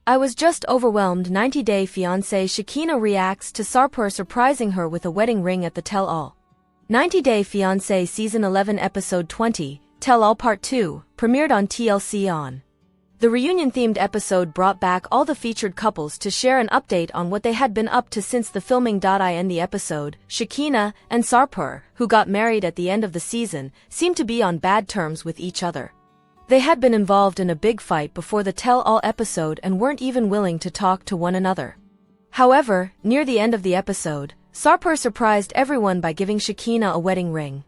I was just overwhelmed. 90-Day Fiancé Shekinah reacts to Sarper surprising her with a wedding ring at the tell-all. 90-Day Fiancé Season 11 Episode 20, Tell-All Part 2, premiered on TLC on. The reunion-themed episode brought back all the featured couples to share an update on what they had been up to since the filming. In the episode, Shekinah and Sarper, who got married at the end of the season, seemed to be on bad terms with each other. They had been involved in a big fight before the tell-all episode and weren't even willing to talk to one another. However, near the end of the episode, Sarper surprised everyone by giving Shekinah a wedding ring.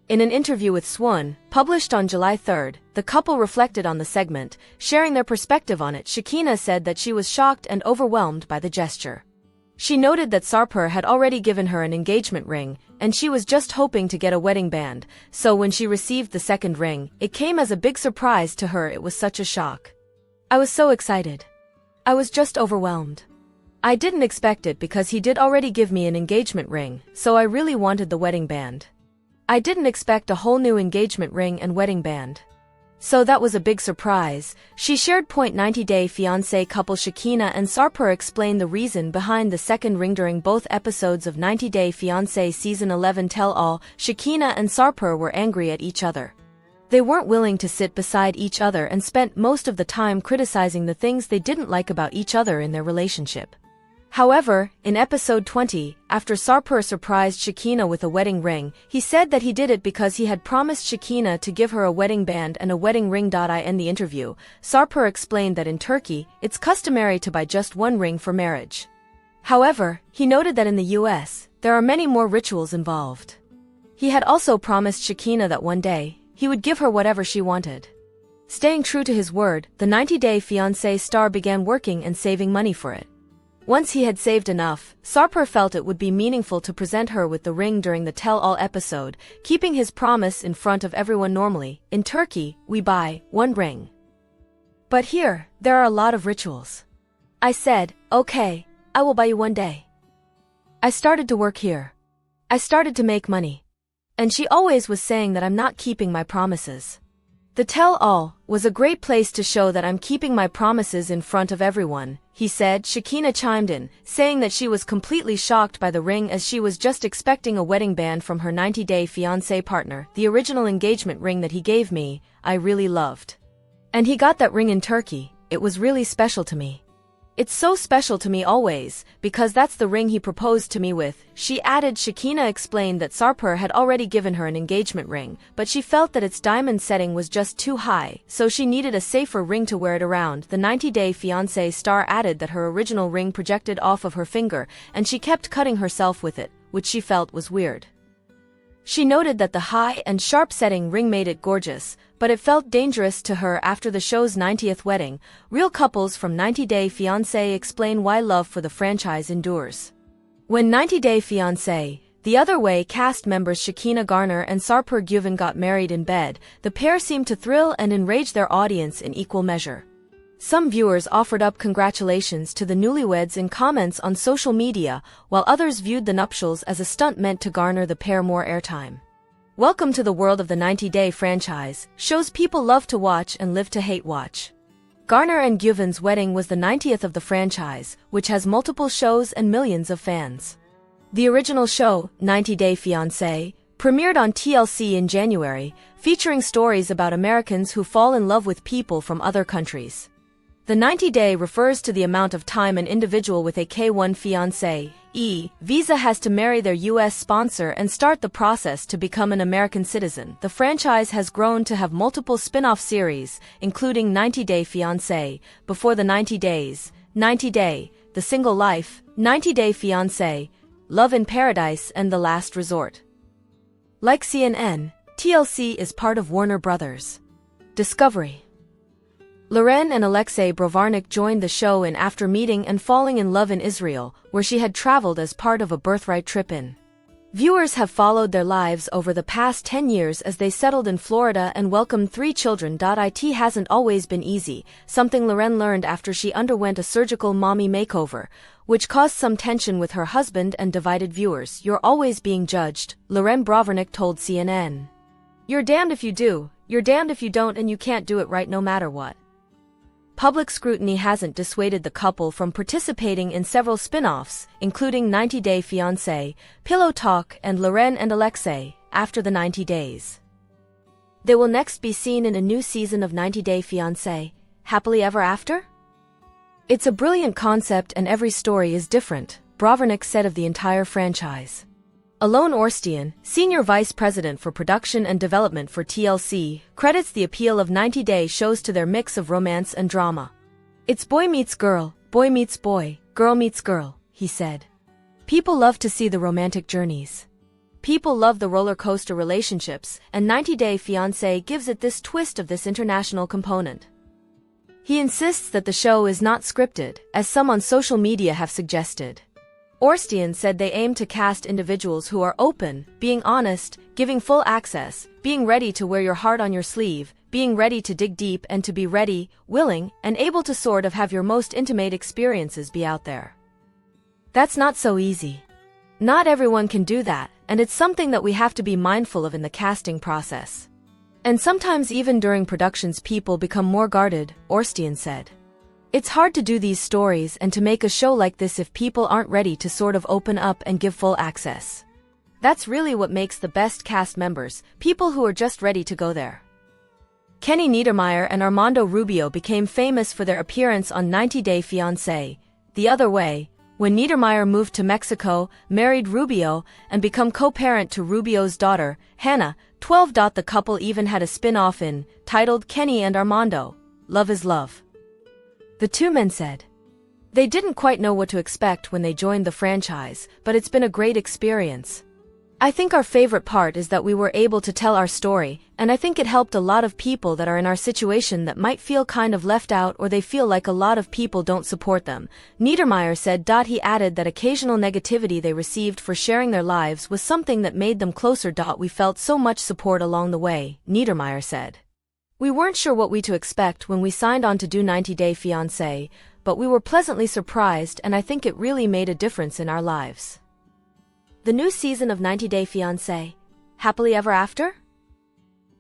In an interview with Swan, published on July 3, the couple reflected on the segment, sharing their perspective on it. Shekinah said that she was shocked and overwhelmed by the gesture. She noted that Sarper had already given her an engagement ring, and she was just hoping to get a wedding band, so when she received the second ring, it came as a big surprise to her. It was such a shock. I was so excited. I was just overwhelmed. I didn't expect it because he did already give me an engagement ring, so I really wanted the wedding band. I didn't expect a whole new engagement ring and wedding band. So that was a big surprise, she shared. 90-Day Fiancé couple Shekinah and Sarper explained the reason behind the second ring during both episodes of 90-Day Fiancé Season 11 Tell-All. Shekinah and Sarper were angry at each other. They weren't willing to sit beside each other and spent most of the time criticizing the things they didn't like about each other in their relationship. However, in episode 20, after Sarper surprised Shekinah with a wedding ring, he said that he did it because he had promised Shekinah to give her a wedding band and a wedding ring. In the interview, Sarper explained that in Turkey, it's customary to buy just one ring for marriage. However, he noted that in the US, there are many more rituals involved. He had also promised Shekinah that one day, he would give her whatever she wanted. Staying true to his word, the 90-Day Fiancé star began working and saving money for it. Once he had saved enough, Sarper felt it would be meaningful to present her with the ring during the tell-all episode, keeping his promise in front of everyone. Normally, in Turkey, we buy one ring. But here, there are a lot of rituals. I said, okay, I will buy you one day. I started to work here. I started to make money. And she always was saying that I'm not keeping my promises. The tell-all was a great place to show that I'm keeping my promises in front of everyone, he said. Shekinah chimed in, saying that she was completely shocked by the ring as she was just expecting a wedding band from her 90-Day Fiancé partner. The original engagement ring that he gave me, I really loved. And he got that ring in Turkey. It was really special to me. It's so special to me always, because that's the ring he proposed to me with, she added. Shekinah explained that Sarper had already given her an engagement ring, but she felt that its diamond setting was just too high, so she needed a safer ring to wear it around. The 90-Day Fiancé star added that her original ring projected off of her finger, and she kept cutting herself with it, which she felt was weird. She noted that the high and sharp setting ring made it gorgeous, but it felt dangerous to her after the show's 90th wedding. Real couples from 90-Day Fiancé explain why love for the franchise endures. When 90-Day Fiancé, the Other Way cast members Shekinah Garner and Sarper Guven got married in bed, the pair seemed to thrill and enrage their audience in equal measure. Some viewers offered up congratulations to the newlyweds in comments on social media, while others viewed the nuptials as a stunt meant to garner the pair more airtime. Welcome to the world of the 90-Day franchise, shows people love to watch and live to hate watch. Garner and Guven's wedding was the 90th of the franchise, which has multiple shows and millions of fans. The original show, 90-Day Fiancé, premiered on TLC in January, featuring stories about Americans who fall in love with people from other countries. The 90-day refers to the amount of time an individual with a K-1 fiancé visa has to marry their U.S. sponsor and start the process to become an American citizen. The franchise has grown to have multiple spin-off series, including 90-Day Fiancé, Before the 90 Days, 90-Day, The Single Life, 90-Day Fiancé, Love in Paradise, and The Last Resort. Like CNN, TLC is part of Warner Brothers. Discovery. Loren and Alexei Brovarnik joined the show after meeting and falling in love in Israel, where she had traveled as part of a birthright trip in. Viewers have followed their lives over the past 10 years as they settled in Florida and welcomed 3 children. It hasn't always been easy, something Loren learned after she underwent a surgical mommy makeover, which caused some tension with her husband and divided viewers. You're always being judged, Loren Brovarnik told CNN. You're damned if you do, you're damned if you don't, and you can't do it right no matter what. public scrutiny hasn't dissuaded the couple from participating in several spin-offs, including 90 Day Fiancé, Pillow Talk, and Loren and Alexei, after the 90 days. They will next be seen in a new season of 90 Day Fiancé, Happily Ever After? It's a brilliant concept and every story is different, Bravernik said of the entire franchise. Alon Orstian, Senior Vice President for Production and Development for TLC, credits the appeal of 90 Day shows to their mix of romance and drama. It's boy meets boy, girl meets girl, he said. People love to see the romantic journeys. People love the roller coaster relationships, and 90 Day Fiancé gives it this twist of this international component. He insists that the show is not scripted, as some on social media have suggested. Orstian said they aim to cast individuals who are open, being honest, giving full access, being ready to wear your heart on your sleeve, being ready to dig deep and to be ready, willing, and able to sort of have your most intimate experiences be out there. That's not so easy. Not everyone can do that, and it's something that we have to be mindful of in the casting process. And sometimes even during productions people become more guarded, Orstian said. It's hard to do these stories and to make a show like this if people aren't ready to sort of open up and give full access. That's really what makes the best cast members, people who are just ready to go there. Kenny Niedermeyer and Armando Rubio became famous for their appearance on 90 Day Fiancé, The Other Way, when Niedermeyer moved to Mexico, married Rubio, and become co-parent to Rubio's daughter, Hannah. 12. The couple even had a spin-off titled Kenny and Armando, Love is Love. The two men said. They didn't quite know what to expect when they joined the franchise, but it's been a great experience. I think our favorite part is that we were able to tell our story, and I think it helped a lot of people that are in our situation that might feel kind of left out or they feel like a lot of people don't support them, Niedermeyer said. He added that occasional negativity they received for sharing their lives was something that made them closer. We felt so much support along the way, Niedermeyer said. We weren't sure what to expect when we signed on to do 90 Day Fiancé, but we were pleasantly surprised and I think it really made a difference in our lives. The new season of 90 Day Fiancé, Happily Ever After?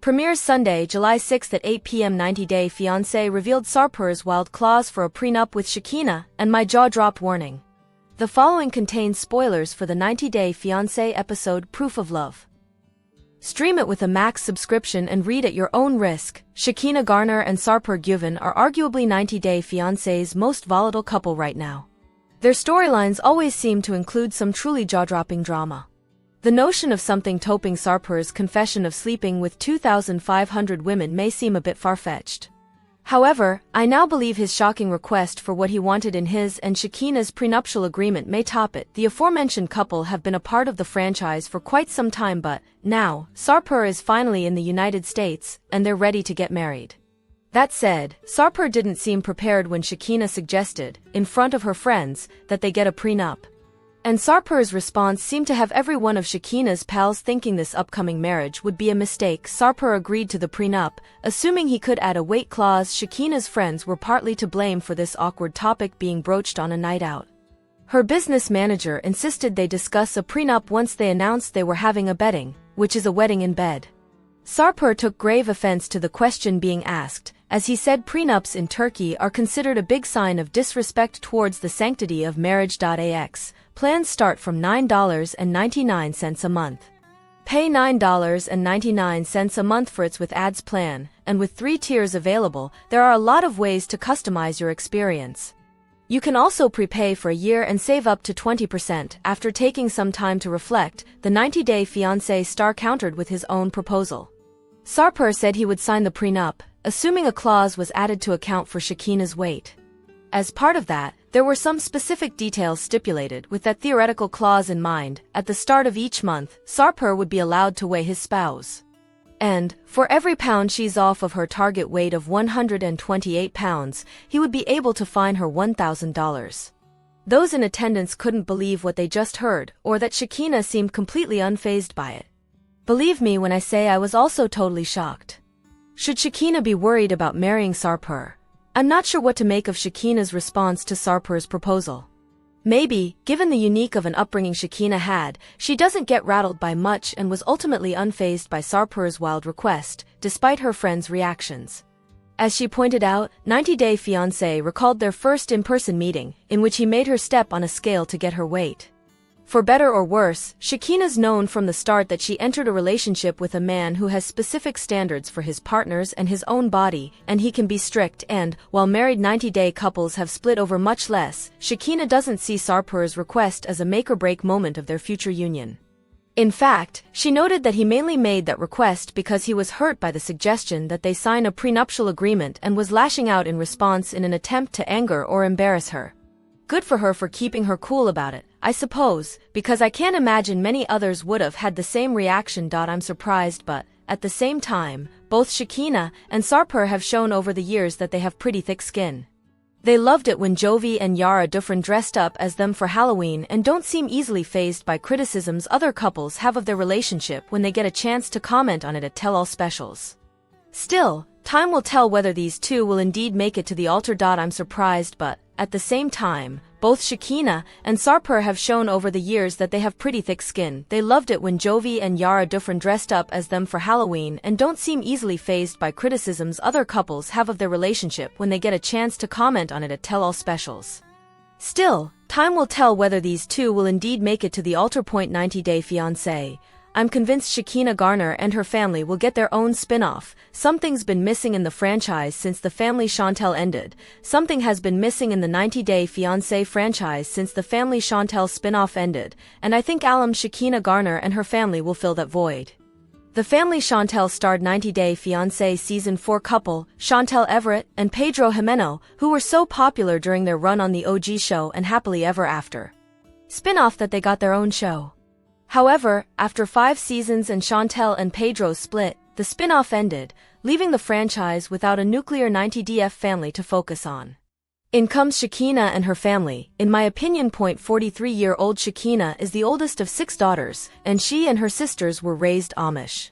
Premieres Sunday, July 6 at 8 p.m. 90 Day Fiancé revealed Sarper's wild clause for a prenup with Shekinah and my jaw dropped warning. The following contains spoilers for the 90 Day Fiancé episode Proof of Love. Stream it with a Max subscription and read at your own risk. Shekinah Garner and Sarper Guven are arguably 90 Day Fiancé's most volatile couple right now. Their storylines always seem to include some truly jaw-dropping drama. The notion of something topping Sarper's confession of sleeping with 2,500 women may seem a bit far-fetched. However, I now believe his shocking request for what he wanted in his and Shekinah's prenuptial agreement may top it. The aforementioned couple have been a part of the franchise for quite some time, but now, Sarper is finally in the United States, and they're ready to get married. That said, Sarper didn't seem prepared when Shekinah suggested, in front of her friends, that they get a prenup. And Sarper's response seemed to have every one of Shekinah's pals thinking this upcoming marriage would be a mistake. Sarper agreed to the prenup, assuming he could add a wait clause. Shekinah's friends were partly to blame for this awkward topic being broached on a night out. Her business manager insisted they discuss a prenup once they announced they were having a bedding, which is a wedding in bed. Sarper took grave offense to the question being asked, as he said prenups in Turkey are considered a big sign of disrespect towards the sanctity of marriage. Plans start from $9.99 a month. Pay $9.99 a month for its with ads plan, and with 3 tiers available, there are a lot of ways to customize your experience. You can also prepay for a year and save up to 20% after taking some time to reflect, the 90 Day Fiancé star countered with his own proposal. Sarper said he would sign the prenup, assuming a clause was added to account for Shekinah's weight. As part of that, there were some specific details stipulated with that theoretical clause in mind. At the start of each month, Sarper would be allowed to weigh his spouse. And, for every pound she's off of her target weight of 128 pounds, he would be able to fine her $1,000. Those in attendance couldn't believe what they just heard, or that Shekinah seemed completely unfazed by it. Believe me when I say I was also totally shocked. Should Shekinah be worried about marrying Sarper? I'm not sure what to make of Shekinah's response to Sarper's proposal. Maybe, given the unique of an upbringing Shekinah had, she doesn't get rattled by much and was ultimately unfazed by Sarper's wild request, despite her friends' reactions. As she pointed out, 90 Day Fiancé recalled their first in-person meeting, in which he made her step on a scale to get her weight. For better or worse, Shekinah's known from the start that she entered a relationship with a man who has specific standards for his partners and his own body, and he can be strict and, while married 90-day couples have split over much less, Shekinah doesn't see Sarper's request as a make-or-break moment of their future union. In fact, she noted that he mainly made that request because he was hurt by the suggestion that they sign a prenuptial agreement and was lashing out in response in an attempt to anger or embarrass her. Good for her for keeping her cool about it, I suppose, because I can't imagine many others would have had the same reaction. I'm surprised, but, at the same time, both Shekinah and Sarper have shown over the years that they have pretty thick skin. They loved it when Jovi and Yara Dufresne dressed up as them for Halloween and don't seem easily fazed by criticisms other couples have of their relationship when they get a chance to comment on it at tell-all specials. Still, time will tell whether these two will indeed make it to the altar. I'm surprised, but, at the same time, both Shekinah and Sarper have shown over the years that they have pretty thick skin. They loved it when Jovi and Yara Dufresne dressed up as them for Halloween and don't seem easily fazed by criticisms other couples have of their relationship when they get a chance to comment on it at tell-all specials. Still, time will tell whether these two will indeed make it to the altar. 90 Day Fiancé. I'm convinced Shekinah Garner and her family will get their own spin-off. Something's been missing in the franchise since the Family Chantel ended. Something has been missing in the 90 Day Fiancé franchise since the Family Chantel spin-off ended, and I think alum Shekinah Garner and her family will fill that void. The Family Chantel starred 90 Day Fiancé Season 4 couple, Chantel Everett and Pedro Jimeno, who were so popular during their run on the OG show and Happily Ever After spin-off that they got their own show. However, after 5 seasons and Chantel and Pedro split, the spin-off ended, leaving the franchise without a nuclear 90DF family to focus on. In comes Shekinah and her family. In my opinion, 43-year-old Shekinah is the oldest of 6 daughters, and she and her sisters were raised Amish.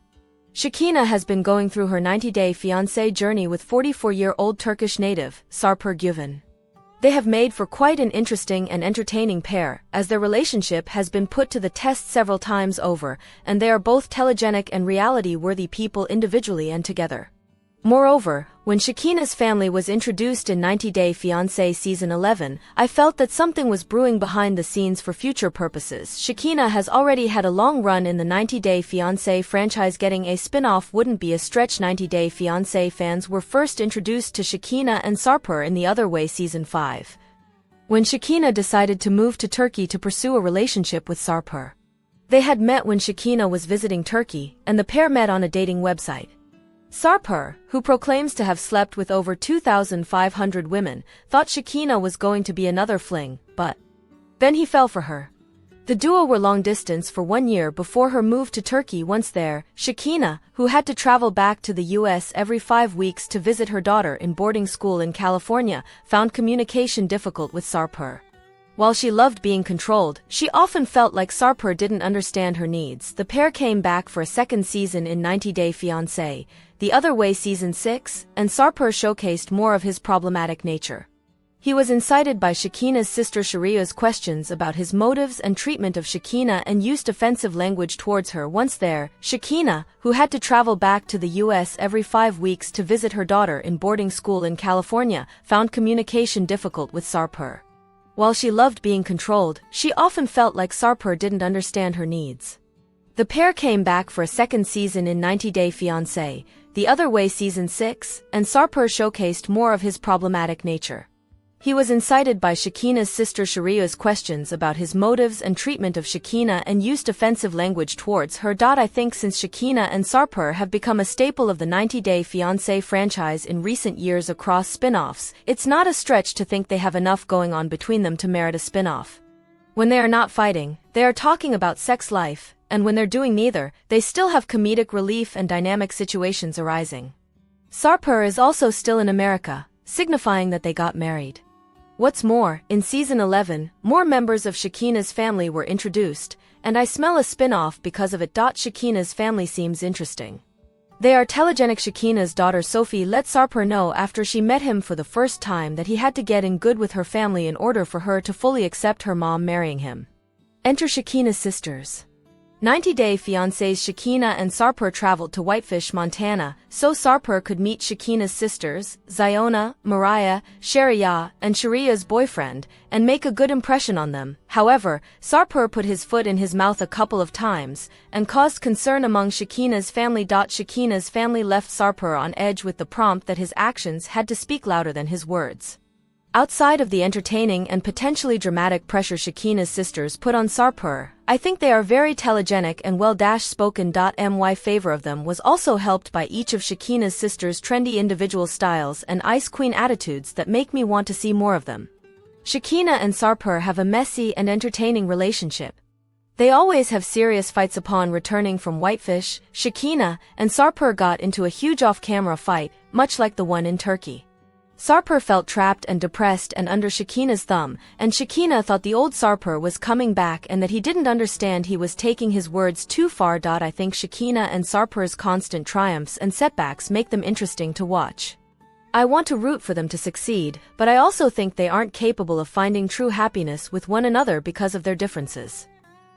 Shekinah has been going through her 90-day fiancé journey with 44-year-old Turkish native, Sarper Güven. They have made for quite an interesting and entertaining pair, as their relationship has been put to the test several times over, and they are both telegenic and reality-worthy people individually and together. Moreover, when Shekinah's family was introduced in 90 Day Fiancé Season 11, I felt that something was brewing behind the scenes for future purposes. Shekinah has already had a long run in the 90 Day Fiancé franchise. Getting a spin-off wouldn't be a stretch. 90 Day Fiancé fans were first introduced to Shekinah and Sarper in The Other Way Season 5, when Shekinah decided to move to Turkey to pursue a relationship with Sarper. They had met when Shekinah was visiting Turkey, and the pair met on a dating website. Sarper, who proclaims to have slept with over 2,500 women, thought Shekinah was going to be another fling, but then he fell for her. The duo were long distance for 1 year before her move to Turkey. Once there, Shekinah, who had to travel back to the US every 5 weeks to visit her daughter in boarding school in California, found communication difficult with Sarper. While she loved being controlled, she often felt like Sarper didn't understand her needs. The pair came back for a second season in 90 Day Fiancé, The Other Way Season 6, and Sarper showcased more of his problematic nature. He was incited by Shekinah's sister Sharia's questions about his motives and treatment of Shekinah and used offensive language towards her. Once there, Shekinah, who had to travel back to the US every 5 weeks to visit her daughter in boarding school in California, found communication difficult with Sarper. While she loved being controlled, she often felt like Sarper didn't understand her needs. The pair came back for a second season in 90 Day Fiancé, The Other Way Season 6, and Sarper showcased more of his problematic nature. He was incited by Shekinah's sister Sharia's questions about his motives and treatment of Shekinah and used offensive language towards her. I think since Shekinah and Sarper have become a staple of the 90 Day Fiancé franchise in recent years across spin-offs, it's not a stretch to think they have enough going on between them to merit a spin-off. When they are not fighting, they are talking about sex life, and when they're doing neither, they still have comedic relief and dynamic situations arising. Sarper is also still in America, signifying that they got married. What's more, in Season 11, more members of Shekinah's family were introduced, and I smell a spin-off because of it. Shekinah's family seems interesting. They are telegenic. Shekinah's daughter Sophie let Sarper know after she met him for the first time that he had to get in good with her family in order for her to fully accept her mom marrying him. Enter Shekinah's sisters. 90-Day Fiancés Shekinah and Sarper traveled to Whitefish, Montana, so Sarper could meet Shekinah's sisters, Ziona, Mariah, Shariah, and Shariah's boyfriend, and make a good impression on them. However, Sarper put his foot in his mouth a couple of times, and caused concern among Shekinah's family. Shekinah's family left Sarper on edge with the prompt that his actions had to speak louder than his words. Outside of the entertaining and potentially dramatic pressure Shekinah's sisters put on Sarper, I think they are very telegenic and well-spoken. My favor of them was also helped by each of Shekinah's sisters' trendy individual styles and Ice Queen attitudes that make me want to see more of them. Shekinah and Sarper have a messy and entertaining relationship. They always have serious fights. Upon returning from Whitefish, Shekinah and Sarper got into a huge off-camera fight, much like the one in Turkey. Sarper felt trapped and depressed and under Shekinah's thumb, and Shekinah thought the old Sarper was coming back and that he didn't understand he was taking his words too far. I think Shekinah and Sarper's constant triumphs and setbacks make them interesting to watch. I want to root for them to succeed, but I also think they aren't capable of finding true happiness with one another because of their differences.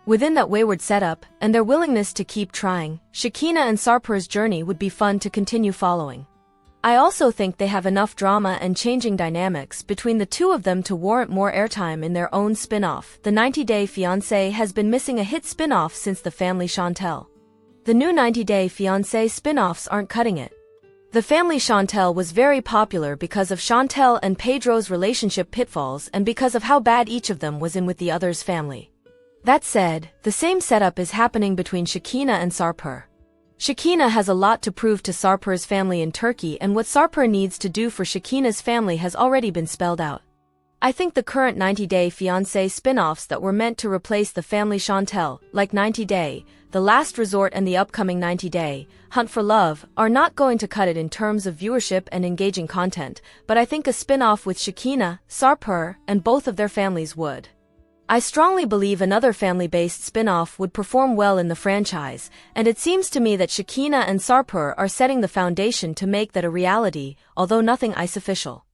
Within that wayward setup, and their willingness to keep trying, Shekinah and Sarper's journey would be fun to continue following. I also think they have enough drama and changing dynamics between the two of them to warrant more airtime in their own spin-off. The 90-Day Fiancé has been missing a hit spin-off since The Family Chantel. The new 90-Day Fiancé spin-offs aren't cutting it. The Family Chantel was very popular because of Chantel and Pedro's relationship pitfalls and because of how bad each of them was in with the other's family. That said, the same setup is happening between Shekinah and Sarper. Shekinah has a lot to prove to Sarper's family in Turkey, and what Sarper needs to do for Shekinah's family has already been spelled out. I think the current 90-Day Fiancé spin-offs that were meant to replace The Family Chantel, like 90-Day, The Last Resort and the upcoming 90-Day, Hunt for Love, are not going to cut it in terms of viewership and engaging content, but I think a spin-off with Shekinah, Sarper, and both of their families would. I strongly believe another family-based spin-off would perform well in the franchise, and it seems to me that Shekinah and Sarper are setting the foundation to make that a reality, although nothing is official.